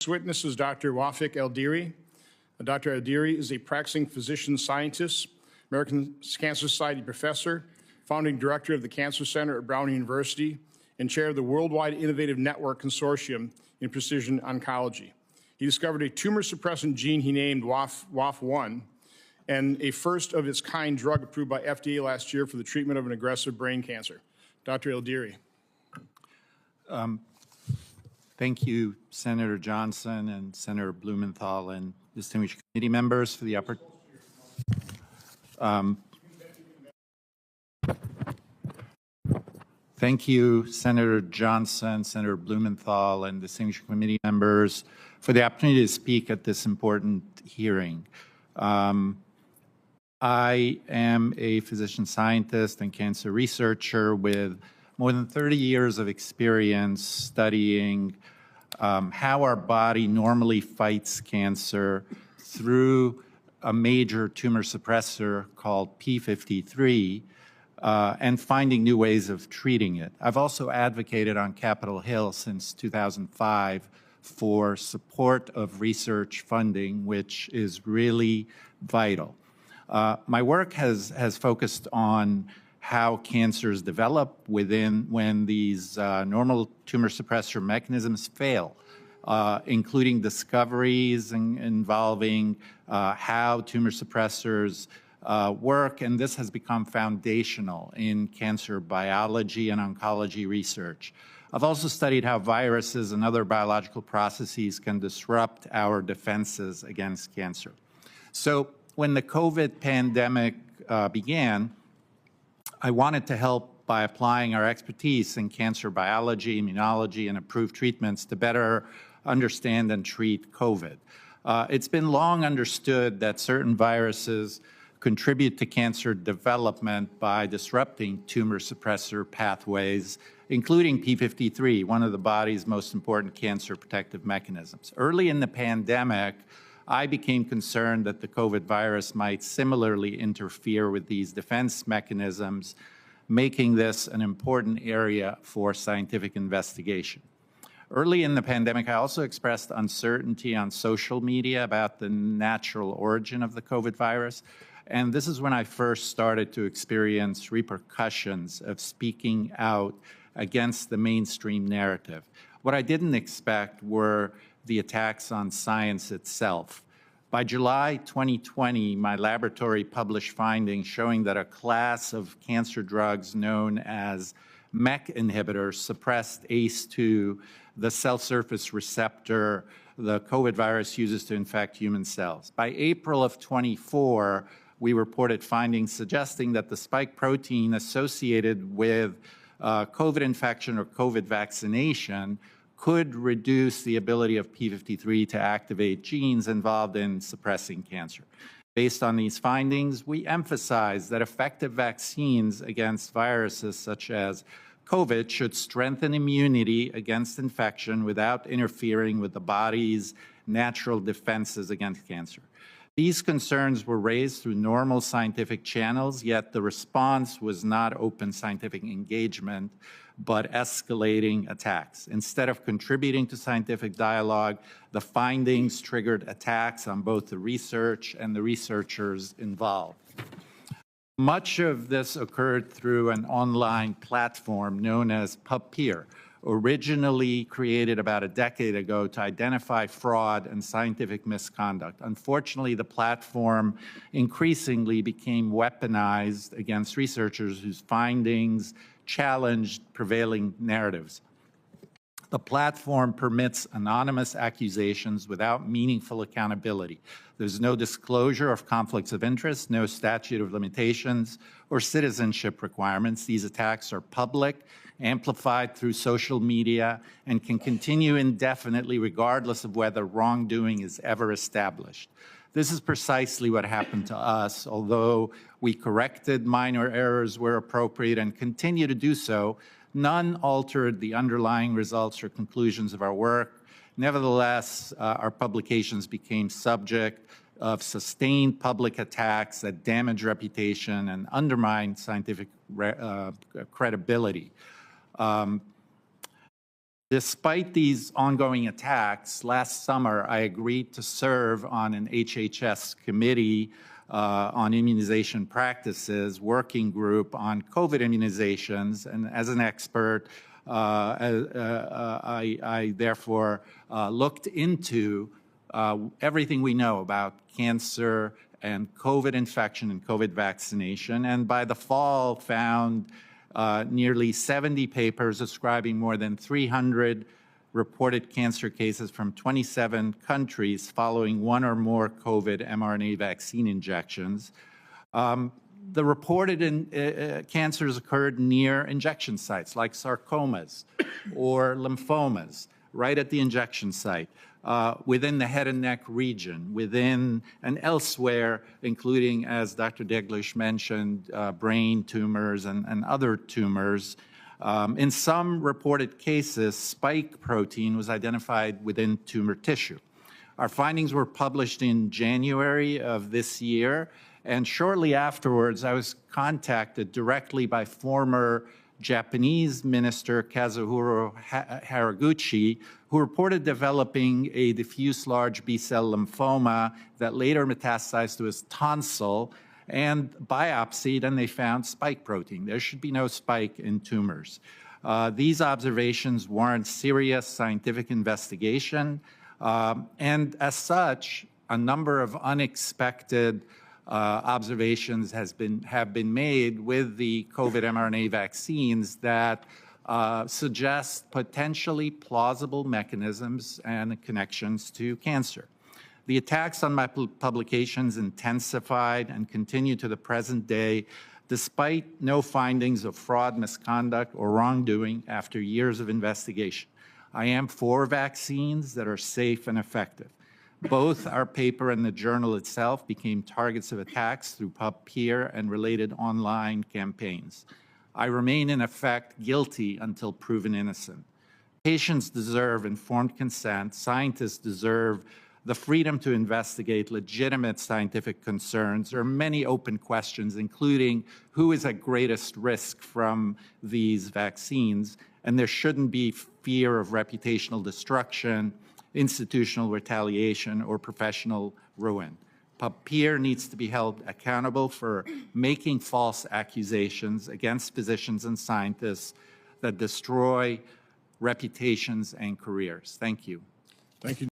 This witness is Dr. Wafik Eldiri. Dr. Eldiri is a practicing physician scientist, American Cancer Society professor, founding director of the Cancer Center at Brown University, and chair of the Worldwide Innovative Network Consortium in Precision Oncology. He discovered a tumor suppressant gene he named WAF1 and a first-of-its-kind drug approved by FDA last year for the treatment of an aggressive brain cancer. Dr. Eldiri. Thank you, Senator Johnson and Senator Blumenthal and distinguished committee members for the opportunity. Thank you, Senator Johnson, Senator Blumenthal, and distinguished committee members for the opportunity to speak at this important hearing. I am a physician scientist and cancer researcher with more than 30 years of experience studying how our body normally fights cancer through a major tumor suppressor called p53 and finding new ways of treating it. I've also advocated on Capitol Hill since 2005 for support of research funding, which is really vital. My work has focused on how cancers develop when these normal tumor suppressor mechanisms fail, including discoveries involving how tumor suppressors work, and this has become foundational in cancer biology and oncology research. I've also studied how viruses and other biological processes can disrupt our defenses against cancer. So when the COVID pandemic began, I wanted to help by applying our expertise in cancer biology, immunology, and approved treatments to better understand and treat COVID. It's been long understood that certain viruses contribute to cancer development by disrupting tumor suppressor pathways, including p53, one of the body's most important cancer protective mechanisms. Early in the pandemic, I became concerned that the COVID virus might similarly interfere with these defense mechanisms, making this an important area for scientific investigation. Early in the pandemic, I also expressed uncertainty on social media about the natural origin of the COVID virus, and this is when I first started to experience repercussions of speaking out against the mainstream narrative. What I didn't expect were the attacks on science itself. By July 2020, my laboratory published findings showing that a class of cancer drugs known as MEK inhibitors suppressed ACE2, the cell surface receptor the COVID virus uses to infect human cells. By April of 24, we reported findings suggesting that the spike protein associated with COVID infection or COVID vaccination could reduce the ability of p53 to activate genes involved in suppressing cancer. Based on these findings, we emphasize that effective vaccines against viruses such as COVID should strengthen immunity against infection without interfering with the body's natural defenses against cancer. These concerns were raised through normal scientific channels, yet the response was not open scientific engagement, but escalating attacks. Instead of contributing to scientific dialogue, the findings triggered attacks on both the research and the researchers involved. Much of this occurred through an online platform known as PubPeer, originally created about a decade ago to identify fraud and scientific misconduct. Unfortunately, the platform increasingly became weaponized against researchers whose findings challenged prevailing narratives. The platform permits anonymous accusations without meaningful accountability. There's no disclosure of conflicts of interest, no statute of limitations, or citizenship requirements. These attacks are public, amplified through social media, and can continue indefinitely regardless of whether wrongdoing is ever established. This is precisely what happened to us. Although we corrected minor errors where appropriate and continue to do so, none altered the underlying results or conclusions of our work. Nevertheless, our publications became subject of sustained public attacks that damage reputation and undermine scientific credibility. Despite these ongoing attacks, last summer I agreed to serve on an HHS committee on immunization practices, working group on COVID immunizations, and as an expert, I therefore looked into everything we know about cancer and COVID infection and COVID vaccination, and by the fall found nearly 70 papers describing more than 300 reported cancer cases from 27 countries following one or more COVID mRNA vaccine injections. The reported cancers occurred near injection sites like sarcomas or lymphomas, right at the injection site, within the head and neck region, within and elsewhere, including, as Dr. Deglish mentioned, brain tumors and other tumors. In some reported cases, spike protein was identified within tumor tissue. Our findings were published in January of this year, and shortly afterwards, I was contacted directly by former Japanese Minister Kazuhiro Haraguchi, who reported developing a diffuse large B-cell lymphoma that later metastasized to his tonsil, and biopsied, and they found spike protein. There should be no spike in tumors. These observations warrant serious scientific investigation, and as such, a number of unexpected observations have been made with the COVID mRNA vaccines that suggest potentially plausible mechanisms and connections to cancer. The attacks on my publications intensified and continue to the present day, despite no findings of fraud, misconduct, or wrongdoing after years of investigation. I am for vaccines that are safe and effective. Both our paper and the journal itself became targets of attacks through PubPeer and related online campaigns. I remain, in effect, guilty until proven innocent. Patients deserve informed consent. Scientists deserve the freedom to investigate legitimate scientific concerns. There are many open questions, including who is at greatest risk from these vaccines, and there shouldn't be fear of reputational destruction, institutional retaliation, or professional ruin. PubPeer needs to be held accountable for making false accusations against physicians and scientists that destroy reputations and careers. Thank you. Thank you.